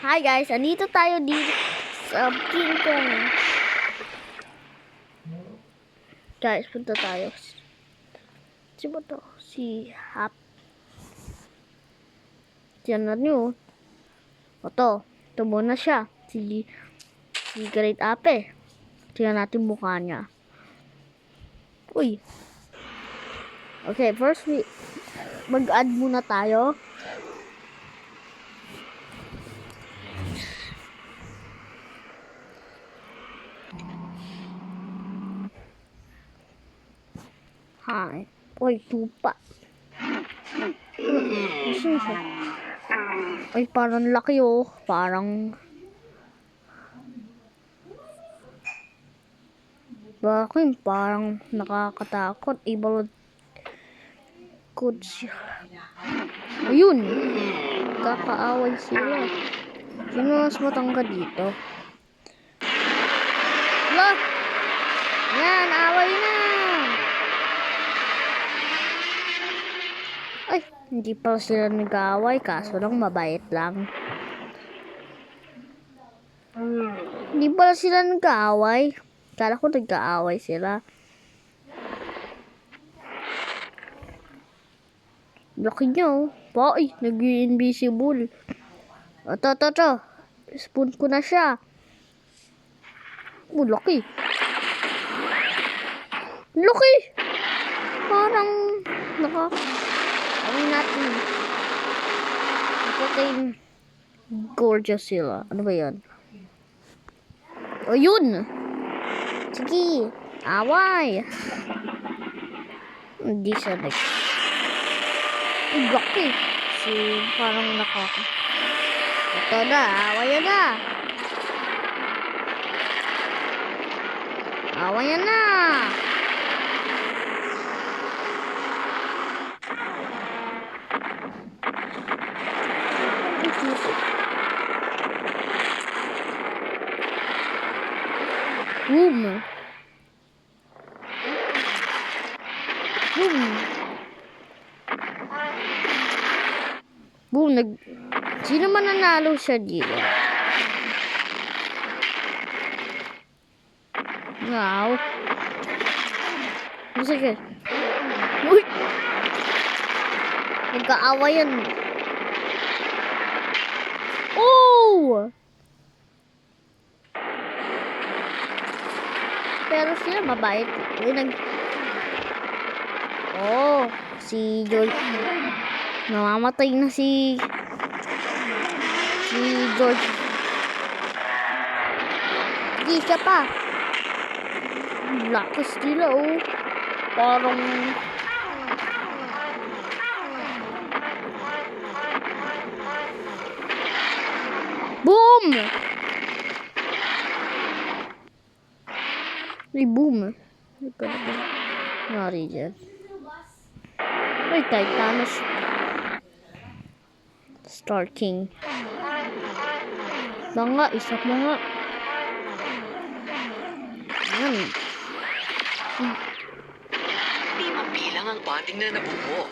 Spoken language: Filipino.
Hi guys, andito tayo dito sa King Kong. Guys, punta tayo. Sino ba to? Si Hap. Diyan na nyo. Ito muna siya. Si Great Ape. Tingnan natin mukha niya. Uy. Okay, first mag-add muna tayo. Hi. Uy, tupa. Ay, parang laki oh. Parang... Bakit? Parang nakakatakot. Ibalod good siya. Ayun! Kakaaway sila. Sino mas matangka dito? Hala! Yan! Away na! Ay! Hindi pala sila nag-aaway. Kaso lang mabait lang. Hindi pala sila nag-aaway. Kala ko nag-aaway sila. Laki niya oh. Ay, nag-invisible. Ito. Spoon ko na siya. Oh, laki. Laki! Parang ano natin? Gorgeous sila. Ano ba yan? O yun! Sige! Away! Hindi siya Ang laki. Parang Ito na, awayan na. Awayan na. Boom. Sino man nanalo siya dito? Wow. Sige. Uy! Nagkaawayan. Oh! Pero sila mabait. Oh, si George. Namamatay na si George. Hindi siya pa. Lakas nila oh. Parang boom! May boom. Nari dyan. Ay, Titanos. Star King. Isa pa nga. Yan. Di mabilang ang bonding na nabuo.